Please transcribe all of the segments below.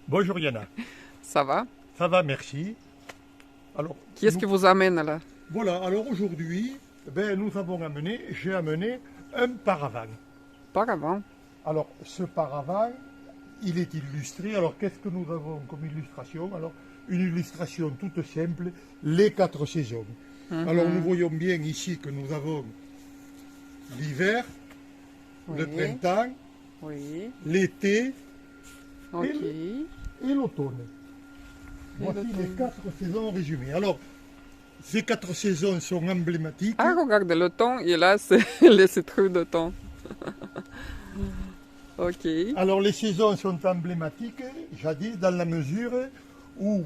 Bonjour Yana, Ça va? ça va, merci. Alors, Qui est-ce qui vous amène là? voilà, alors aujourd'hui, j'ai amené un paravent. Par avant. Alors, ce paravent, il est illustré. Alors, qu'est-ce que nous avons comme illustration? Alors, une illustration toute simple, les quatre saisons. Alors, nous voyons bien ici que nous avons l'hiver, le Oui. printemps, Oui. l'été Ok. et l'automne. Voici les l'automne. quatre saisons résumées. Alors, ces quatre saisons sont emblématiques. Ah, regardez le temps, et là, c'est les citrouilles de temps. Ok. Alors, les saisons sont emblématiques, jadis, dans la mesure où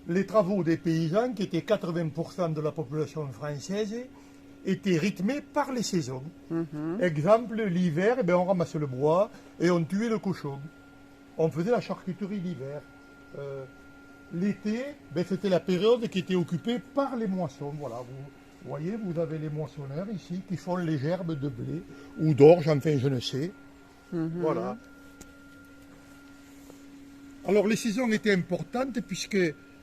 les travaux des paysans, qui étaient 80% de la population française, étaient rythmés par les saisons. Exemple, l'hiver, eh bien, on ramassait le bois et on tuait le cochon. On faisait la charcuterie d'hiver. L'été, ben, c'était la période qui était occupée par les moissons. Voilà, vous voyez, vous avez les moissonneurs ici qui font les gerbes de blé ou d'orge, enfin je ne sais. Voilà. Alors les saisons étaient importantes puisque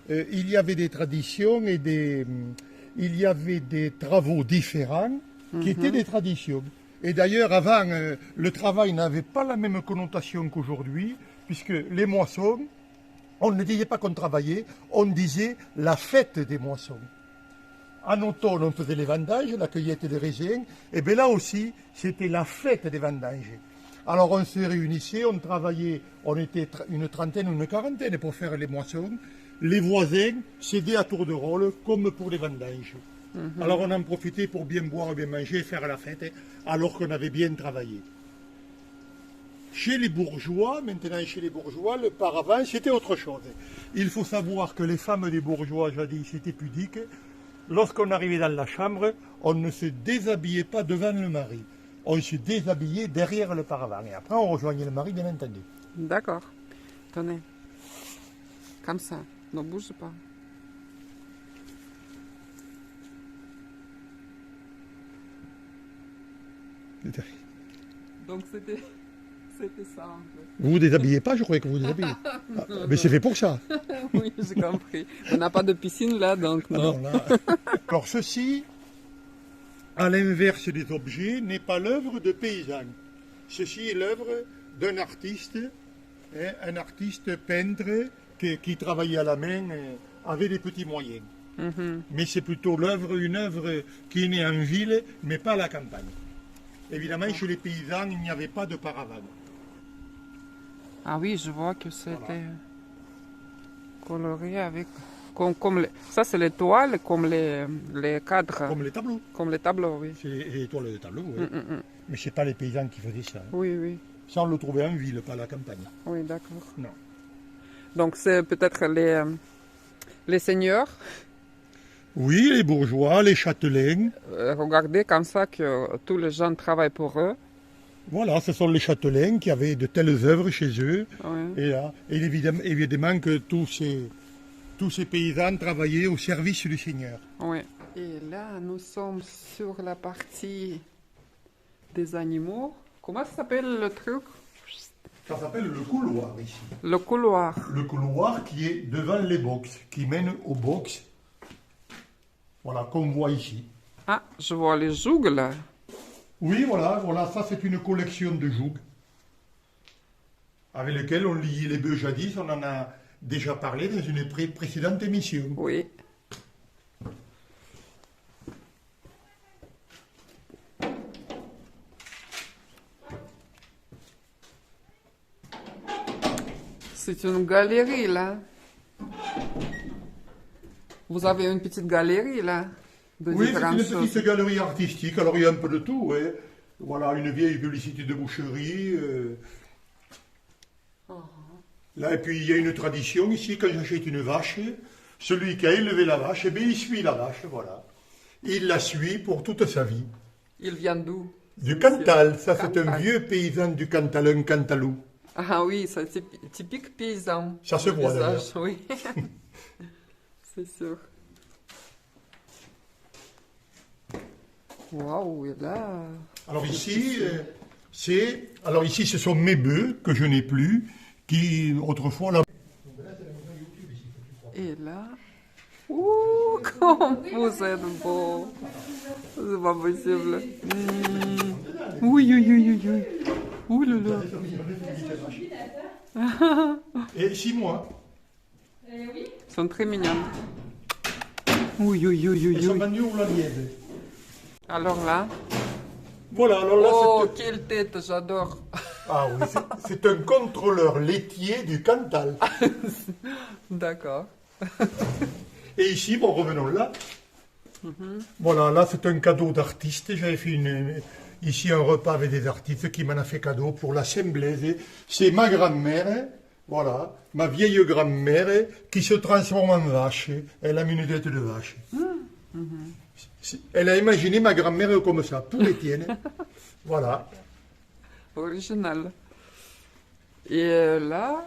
il y avait des traditions et il y avait des travaux différents qui étaient des traditions. Et d'ailleurs, avant, le travail n'avait pas la même connotation qu'aujourd'hui, puisque les moissons, on ne disait pas qu'on travaillait, on disait la fête des moissons. En automne, on faisait les vendanges, la cueillette des raisins, et bien là aussi, c'était la fête des vendanges. Alors on se réunissait, on travaillait, on était une trentaine ou une quarantaine pour faire les moissons. Les voisins s'aidaient à tour de rôle, comme pour les vendanges. Alors on en profitait pour bien boire, bien manger, faire la fête, alors qu'on avait bien travaillé. Chez les bourgeois, maintenant chez les bourgeois, le paravent, c'était autre chose. Il faut savoir que les femmes des bourgeois, jadis, étaient pudiques. Lorsqu'on arrivait dans la chambre, on ne se déshabillait pas devant le mari. On se déshabillait derrière le paravent. Et après, on rejoignait le mari, bien entendu. D'accord. Tenez. Comme ça. Ne bouge pas. Donc c'était ça un peu. Vous vous déshabillez pas, je croyais que vous vous déshabillez. Ah, mais c'est fait pour ça. Oui, j'ai compris. On n'a pas de piscine là, donc Ah non. non, là. Alors ceci, à l'inverse des objets, n'est pas l'œuvre de paysans. Ceci est l'œuvre d'un artiste, hein, un artiste peintre qui travaillait à la main avec des petits moyens. Mais c'est plutôt une œuvre qui est née en ville, mais pas à la campagne. Évidemment, chez les paysans, il n'y avait pas de paravent. Ah oui, je vois que c'était coloré avec... Ça, c'est les toiles, comme les cadres. Comme les tableaux. Comme les tableaux, oui. C'est les toiles de tableau, oui. Mais ce n'est pas les paysans qui faisaient ça. Oui, oui. Ça, on le trouvait en ville, pas à la campagne. Oui, d'accord. Non. Donc, c'est peut-être les seigneurs. Oui, les bourgeois, les châtelains. Regardez comme ça que tous les gens travaillent pour eux. Voilà, ce sont les châtelains qui avaient de telles œuvres chez eux. Oui. Et là, et évidemment que tous ces paysans travaillaient au service du Seigneur. Oui. Et là, nous sommes sur la partie des animaux. Comment ça s'appelle le truc? Ça s'appelle le couloir ici. Le couloir. Le couloir qui est devant les box, qui mène aux box. Voilà, qu'on voit ici. Ah, je vois les jougs là. Oui, voilà, ça c'est une collection de jougs avec lesquels on liait les bœufs jadis. On en a déjà parlé dans une précédente émission. Oui. C'est une galerie là. Vous avez une petite galerie là de Oui, c'est différentes une choses. petite galerie artistique. Alors il y a un peu de tout. Ouais. Voilà, une vieille publicité de boucherie. Là, et puis il y a une tradition ici, quand j'achète une vache, celui qui a élevé la vache, eh bien, il suit la vache, voilà. Il la suit pour toute sa vie. Il vient d'où? Du Cantal, ça c'est un Cantal. vieux paysan du Cantal, un Cantalou. Ah oui, c'est typique paysan. Ça se Le voit, visage, oui. C'est sûr. Waouh, et là... Alors ici, ce sont mes bœufs que je n'ai plus, qui autrefois là. Et là... Ouh, comme vous êtes beau. C'est pas possible. Oui, oui, oui, oui, oui. Ouh là là. Et 6 mois. Ils sont très mignons. Oui, oui, oui, oui, Elles sont oui. vendues au la lièvre. Alors là... Voilà, alors là, Oh, c'est... quelle tête, j'adore. Ah oui, c'est un contrôleur laitier du Cantal. D'accord. Et ici, bon, revenons là. Voilà, là, c'est un cadeau d'artiste. J'avais fait ici un repas avec des artistes qui m'en a fait cadeau pour la Saint-Blaise. C'est ma grand-mère, voilà, ma vieille grand-mère, qui se transforme en vache. Elle a une tête de vache. Elle a imaginé ma grand-mère comme ça, pour Étienne. Voilà. Original. Et là...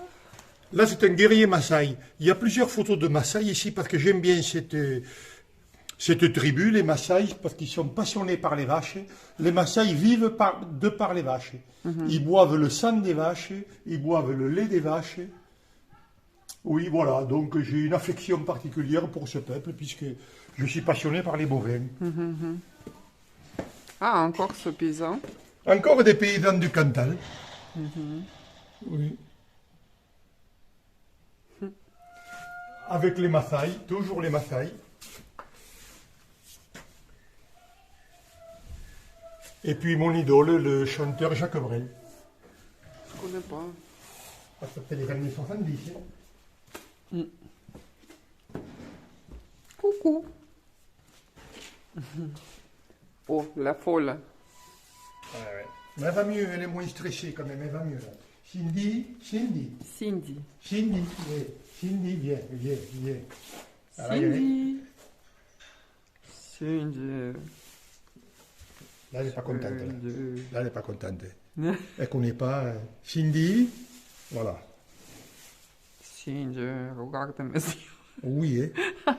Là, c'est un guerrier Maasai. Il y a plusieurs photos de Maasai ici parce que j'aime bien cette tribu, les Maasai, parce qu'ils sont passionnés par les vaches. Les Maasai vivent par les vaches. Ils boivent le sang des vaches, ils boivent le lait des vaches. Oui, voilà. Donc, j'ai une affection particulière pour ce peuple puisque je suis passionné par les bovins. Ah, encore ce paysan. Encore des paysans du Cantal. Oui. Avec les Maasai, toujours les Maasai. Et puis mon idole, le chanteur Jacques Brel. Je connais pas. Ah, c'était les années 70. Hein. Coucou. Oh, la folle. Mais elle va mieux, elle est moins stressée quand même, elle va mieux. Là. Cindy, Cindy. oui. Cindy, viens. Alors, Cindy. Cindy. là, elle n'est pas contente. Là, Cindy. elle n'est pas contente. Elle ne connaît pas. Cindy, voilà. Cindy, regarde mes yeux. Oui, hein.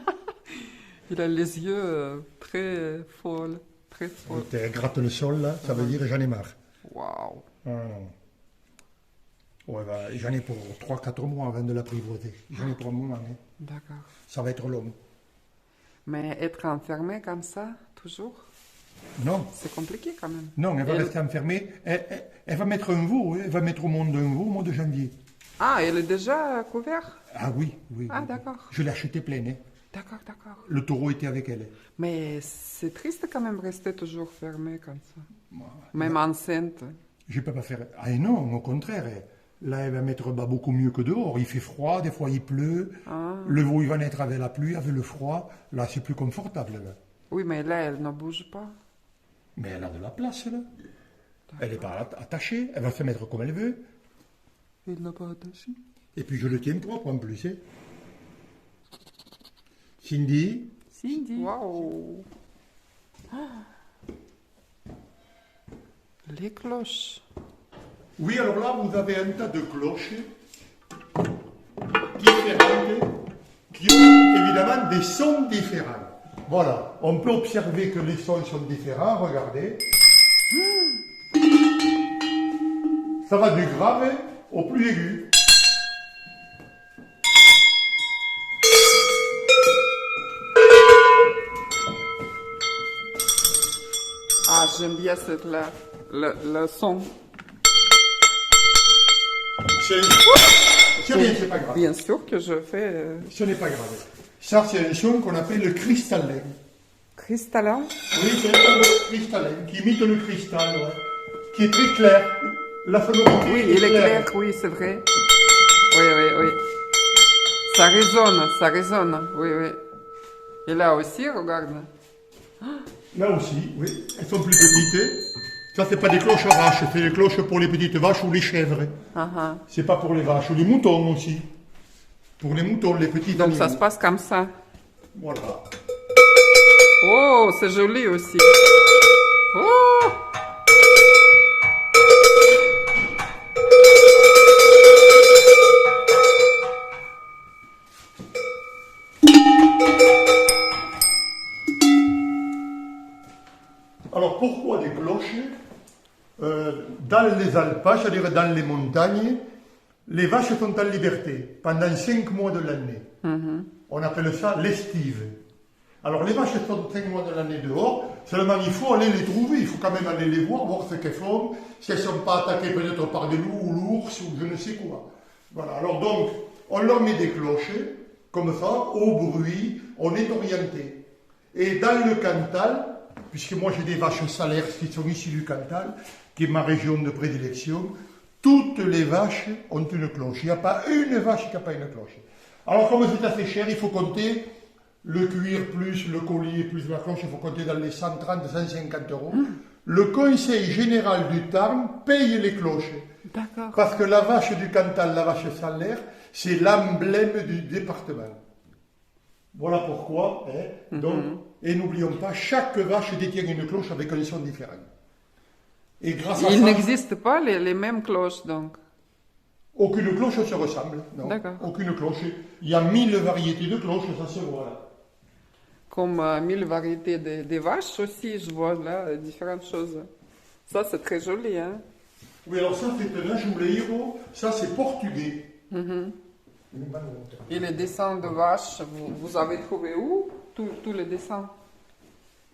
Il a les yeux très folles. Très folles. Elle gratte le sol, là, ça veut dire j'en ai marre. Waouh. Ah, non. Ouais, bah, j'en ai pour 3-4 mois avant de l'apprivoiser. J'en ai pour un moment, hein. D'accord. Ça va être long. Mais être enfermé comme ça, toujours, Non, c'est compliqué quand même. non, elle va Elle- rester enfermée. Elle va mettre un veau, hein. Elle va mettre au monde un veau au mois de janvier. Ah, elle est déjà couverte. Ah oui, oui. Ah, oui. d'accord. Je l'ai acheté pleine. Hein. D'accord, d'accord. Le taureau était avec elle. Mais c'est triste quand même rester toujours fermé comme ça. Moi, Même enceinte. je ne peux pas faire. Ah non, au contraire. Là, elle va mettre beaucoup mieux que dehors. Il fait froid, des fois il pleut. Ah. Le veau, il va naître avec la pluie, avec le froid. Là, c'est plus confortable. Là. Oui, mais là, elle ne bouge pas. Mais elle a de la place, là. Elle n'est pas attachée. Elle va se mettre comme elle veut. Il n'a pas attaché. Et puis, je le tiens propre en plus. Hein. Cindy, Cindy. Waouh. Ah. Les cloches. oui, alors là, vous avez un tas de cloches différentes qui ont évidemment des sons différents. Voilà, on peut observer que les sons sont différents, regardez. Ça va du grave au plus aigu. Ah, j'aime bien cette là. Le son. C'est rien, c'est pas grave. Bien sûr que je fais Ce n'est pas grave. Ça, c'est un son qu'on appelle le cristallin. cristallin. Oui, c'est un son cristallin qui imite le cristal, ouais, qui est très clair. La sonorité Oui, il est clair, oui, c'est vrai. Oui, oui, oui. Ça résonne, oui, oui. Et là aussi, regarde. Là aussi, oui. Elles sont plus petites. Ça, c'est pas des cloches à vaches, c'est des cloches pour les petites vaches ou les chèvres. Ah, ah. C'est pas pour les vaches, ou les moutons aussi. Pour les moutons, les petits Donc ça animaux. se passe comme ça. Voilà. Oh, c'est joli aussi. Oh! Alors, pourquoi des cloches dans les alpages, c'est-à-dire dans les montagnes, les vaches sont en liberté pendant 5 mois de l'année. On appelle ça l'estive. Alors les vaches sont 5 mois de l'année dehors, seulement il faut aller les trouver, il faut quand même aller les voir ce qu'elles font, si elles ne sont pas attaquées peut-être par des loups ou l'ours ou je ne sais quoi. Voilà, alors donc, on leur met des cloches, comme ça, au bruit, on est orienté. Et dans le Cantal, puisque moi j'ai des vaches salaires qui sont issues du Cantal, qui est ma région de prédilection, toutes les vaches ont une cloche. Il n'y a pas une vache qui n'a pas une cloche. Alors comme c'est assez cher, il faut compter le cuir plus le collier plus la cloche, il faut compter dans les 130-150 euros. Le Conseil général du Tarn paye les cloches. D'accord. Parce que la vache du Cantal, la vache salaire, c'est l'emblème du département. Voilà pourquoi. Donc, et n'oublions pas, chaque vache détient une cloche avec un son différent. Et grâce à Il ça, n'existe pas les mêmes cloches, donc. aucune cloche se ressemble. Non. D'accord. Aucune cloche. Il y a 1000 variétés de cloches, ça se voit là. Comme 1000 variétés de vaches aussi, je vois là différentes choses. Ça, c'est très joli, hein. Oui, alors ça, c'est un ajuleiro, ça c'est portugais. Et les dessins de vaches, vous avez trouvé où tous les dessins?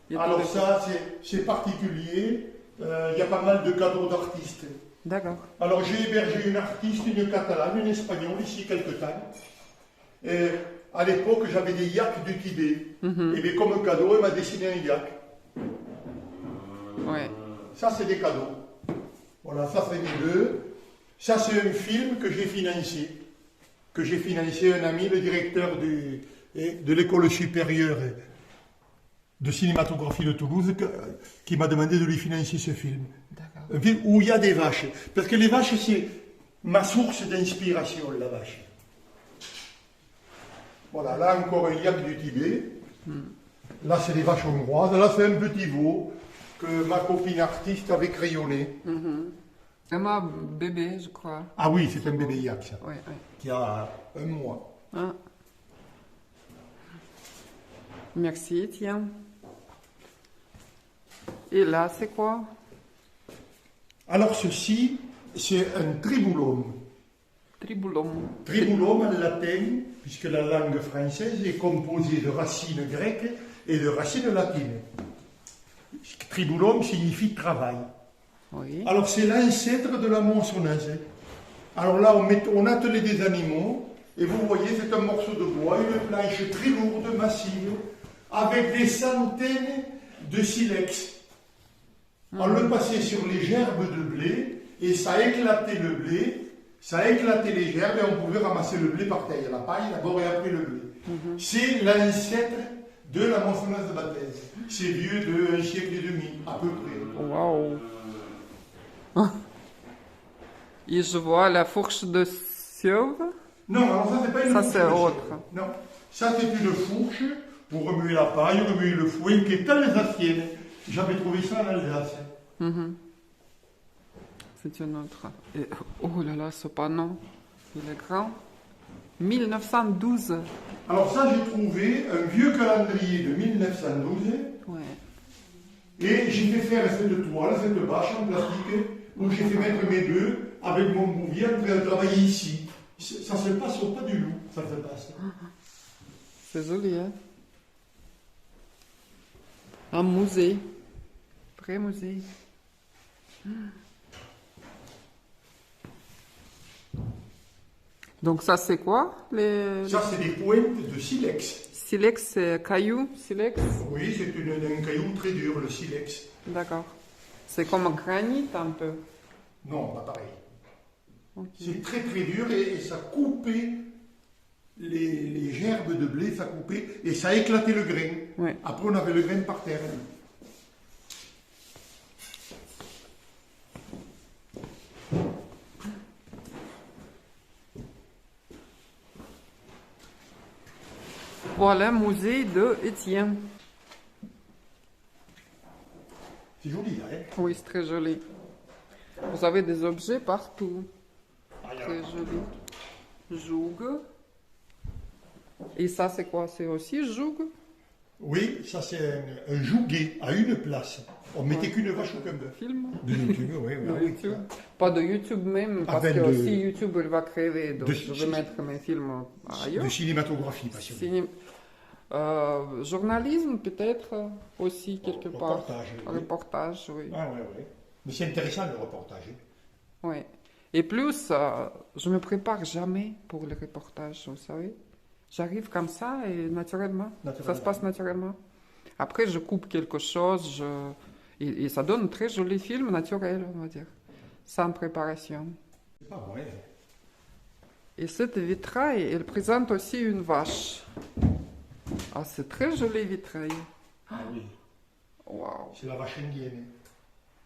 Il y a tous Alors les- ça, c'est particulier. Il y a pas mal de cadeaux d'artistes. D'accord. Alors j'ai hébergé une artiste, une catalane, une espagnole, ici quelque temps. Et à l'époque, j'avais des yaks du Tibet. Et bien, comme cadeau, elle m'a dessiné un yak. Ouais. Ça, c'est des cadeaux. Voilà, ça c'est les deux. Ça, c'est un film que j'ai financé. Que j'ai financé un ami, le directeur de l'école supérieure de cinématographie de Toulouse, qui m'a demandé de lui financer ce film. D'accord. Un film où il y a des vaches. Parce que les vaches, c'est ma source d'inspiration, la vache. Voilà, là encore un yak du Tibet. Là, c'est des vaches hongroises. Là, c'est un petit veau que ma copine artiste avait crayonné. Vraiment bébé, je crois. Ah oui, c'est un bébé yak, ça, Ouais, ouais. qui a 1 mois. Ah. Merci, tiens. Et là, c'est quoi? Alors, ceci, c'est un tribulum. Tribulum. Tribulum en latin, puisque la langue française est composée de racines grecques et de racines latines. Tribulum signifie travail. Oui. Alors c'est l'ancêtre de la moissonneuse. Alors là, on attelait des animaux, et vous voyez, c'est un morceau de bois, une planche très lourde, massive, avec des centaines de silex. On le passait sur les gerbes de blé, et ça éclatait le blé, ça éclatait les gerbes, et on pouvait ramasser le blé par terre. La paille d'abord et après le blé. C'est l'ancêtre de la moissonneuse de baptême. C'est vieux de 1 siècle et demi, à peu près. Waouh. Et je vois la fourche de Sieuve. Non, alors ça, c'est pas une Ça, fourche. c'est de autre. chèvre. Non, ça, c'est une fourche pour remuer la paille, remuer le fouet, qui est alsacienne. J'avais trouvé ça en Alsace. C'est une autre. Et, oh là là, ce panneau, il est grand. 1912. Alors ça, j'ai trouvé un vieux calendrier de 1912 Ouais. et j'ai fait faire cette toile, cette bâche en plastique où j'ai fait mettre mes bœufs avec mon bouvier en train de travailler ici. Ça se passe au pas du loup, ça se passe. C'est joli, hein? Un musée. Vrai musée. Donc ça, c'est quoi? Les Ça, c'est des pointes de silex. silex, c'est caillou, silex? Oui, c'est un caillou très dur, le silex. D'accord. C'est comme un granit un peu. Non, pas pareil. Ok. C'est très très dur et ça coupait les gerbes de blé, ça coupait et ça éclatait le grain. Ouais. Après, on avait le grain par terre. Voilà, musée de Étienne. C'est joli, hein? Oui, c'est très joli. Vous avez des objets partout. Ah, il y a- Très joli. Joug. Et ça, c'est quoi? C'est aussi joug? Oui, ça c'est un jouguet à une place. On mettait qu'une vache ou qu'un bœuf. Film De YouTube, oui, oui. de Ah oui. YouTube. Pas de YouTube même, Ah parce ben, que de- si YouTube il va crever, donc de- je vais mettre mes films ailleurs. De cinématographie, passionnée. Journalisme peut-être aussi quelque part. Reportage. Oui. Reportage, oui. Ah oui, oui. Mais c'est intéressant le reportage. Hein. Oui. Et plus, je me prépare jamais pour les reportages, vous savez. J'arrive comme ça et naturellement. Ça se passe naturellement. Après, je coupe quelque chose et ça donne un très joli film naturel, on va dire, sans préparation. C'est pas vrai. Et cette vitrail, elle présente aussi une vache. Ah, c'est très joli vitrail. Ah oui. Waouh. C'est la vache indienne.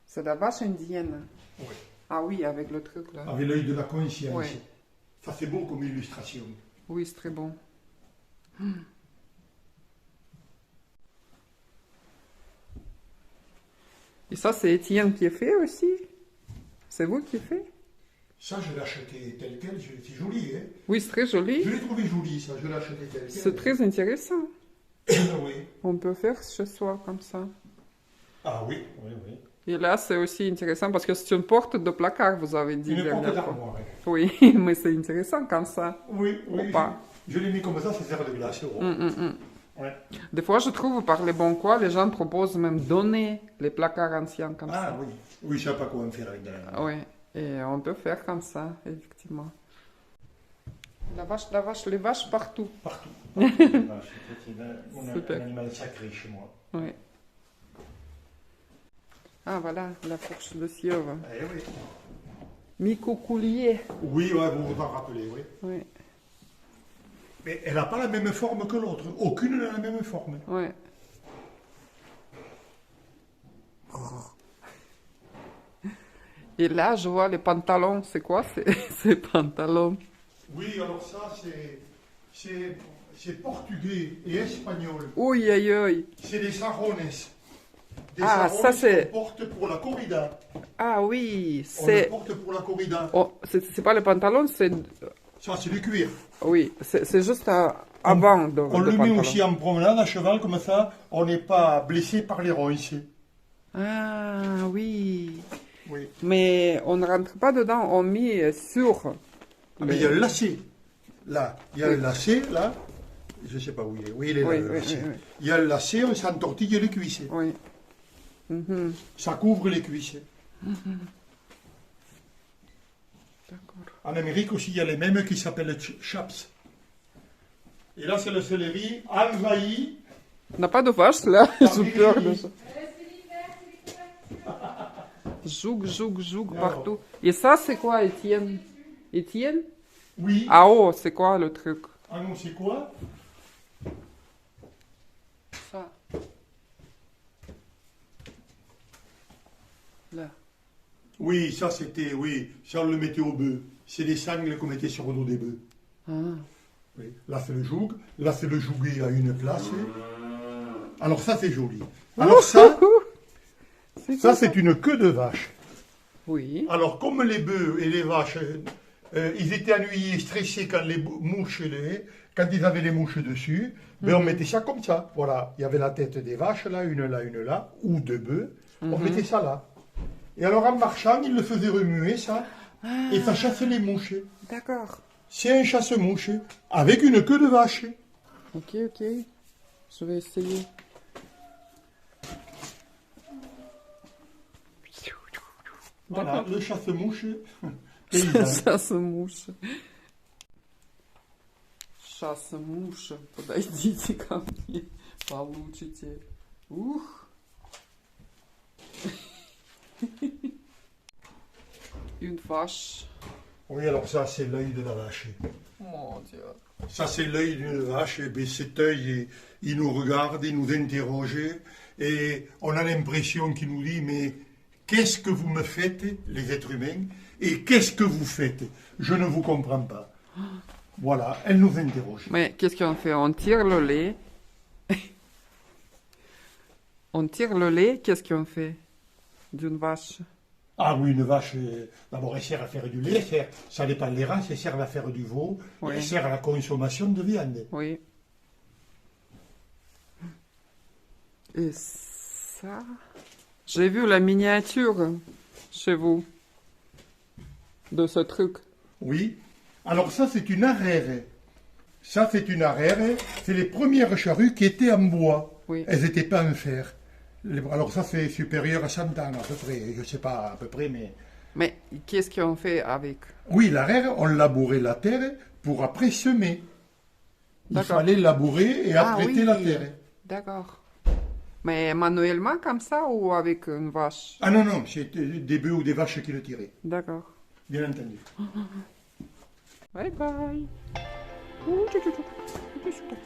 C'est la vache indienne. Oui. Ah oui, avec le truc là. Avec l'œil de la conscience. Oui. Ça c'est beau comme illustration. Oui, c'est très bon. Et ça, c'est Étienne qui a fait aussi? C'est vous qui fait? Ça, je l'ai acheté tel quel. C'est joli, hein. Oui, c'est très joli. Je l'ai trouvé joli, ça. Je l'ai acheté tel quel. C'est très intéressant. Oui. On peut faire chez soi comme ça. Ah oui, oui, oui. Et là, c'est aussi intéressant parce que c'est une porte de placard, vous avez dit. Une porte dernière fois. d'armoire. Hein. Oui, mais c'est intéressant comme ça. Oui, oui. Ou pas. Je l'ai mis comme ça, c'est faire de glace. Oh. Ouais. Des fois, je trouve par les bons coins, les gens proposent même donner les placards anciens comme Ah ça. oui. Oui, je ne sais pas quoi en faire avec de la... Oui, et on peut faire comme ça, effectivement. La vache, les vaches partout. Partout. C'est Super. un animal sacré chez moi. Oui. Ah, voilà, la fourche de Sieuve. Eh oui. Micocoulier. Oui, ouais, vous vous en rappelez, oui. Oui, Mais elle n'a pas la même forme que l'autre. Aucune n'a la même forme. oui. Et là, je vois les pantalons. C'est quoi ces pantalons? Oui, alors ça, c'est portugais et espagnol. Oui, aïe, aïe. C'est des sarrones. Des Ah, sarrones ça, c'est- qu'on porte pour la corrida. Ah oui, On le c'est... porte pour la corrida. Oh, c'est pas les pantalons, c'est... Ça, c'est du cuir. Oui, c'est juste avant de On de le met pantalon. aussi en promenade à cheval, comme ça, on n'est pas blessé par les ronces. Ah oui. Oui. Mais on ne rentre pas dedans, on met sur. Ah, mais il y a le lacet. Là, il y a le lacet, là. Je ne sais pas où il est. Oui, il est là, Oui, le oui, lacet. oui, oui. Il y a le lacet, on s'entortille les cuisses. Oui. Mhm. Ça couvre les cuisses. D'accord. En Amérique aussi, il y a les mêmes qui s'appellent chaps. Et là, c'est le céleri envahi. On n'a pas de vache là, j'ai oui, peur oui. de ça. Joug, joug, joug Alors. partout. Et ça, c'est quoi, Étienne? Étienne? Oui. Ah oh, c'est quoi le truc? Ah non, c'est quoi? Ça. Là. Oui, ça c'était, oui, ça on le mettait au bœuf. C'est des sangles qu'on mettait sur le dos des bœufs. Ah. Oui. Là c'est le joug, là c'est le jouguet à une place. Alors ça c'est joli. Alors ça C'est quoi c'est une queue de vache. Oui. Alors comme les bœufs et les vaches, ils étaient ennuyés, stressés quand quand ils avaient les mouches dessus, ben on mettait ça comme ça. Voilà, il y avait la tête des vaches là, une là, ou de bœufs. On mettait ça là. Et alors en marchant, ils le faisaient remuer ça, et ça chassait les mouches. D'accord. C'est un chasse-mouche avec une queue de vache. Ok, ok. Je vais essayer. Voilà, le chasse-mouche paysan. Chasse-муш. Chasse-муш. Подойдите ко мне. Получите. Ух. Une vache. Oui, alors ça, c'est l'œil de la vache. Mon Dieu. Ça, c'est l'œil d'une vache. Et bien, cet œil, il nous regarde, il nous interroge. Et on a l'impression qu'il nous dit, mais qu'est-ce que vous me faites, les êtres humains? Et qu'est-ce que vous faites? Je ne vous comprends pas. Voilà, elle nous interroge. Mais qu'est-ce qu'on fait? On tire le lait. On tire le lait, qu'est-ce qu'on fait d'une vache? Ah oui, une vache, d'abord, elle sert à faire du lait. Ça dépend des races, elle sert à faire du veau. Oui. Elle sert à la consommation de viande. Oui. Et ça... J'ai vu la miniature chez vous de ce truc. Oui. Alors ça, c'est une arère. Ça, c'est une arère. C'est les premières charrues qui étaient en bois. Oui. Elles n'étaient pas en fer. Alors ça, c'est supérieur à 100 ans à peu près. Je ne sais pas à peu près, mais... Mais qu'est-ce qu'on fait avec? Oui, l'arère, on labourait la terre pour après semer. Il D'accord. fallait labourer et apprêter la terre. D'accord. Mais manuellement comme ça ou avec une vache? Ah non, non, c'était des bœufs ou des vaches qui le tiraient, D'accord. bien entendu. Bye bye. Ouh, iди сюда.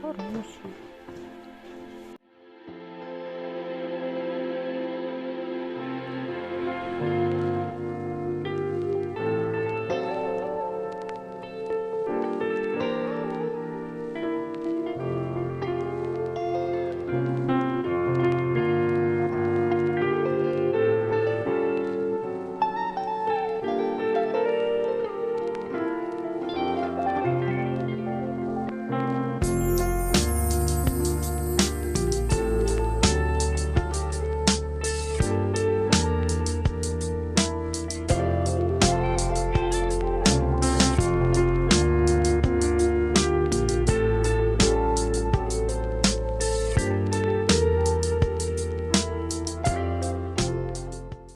Хороший.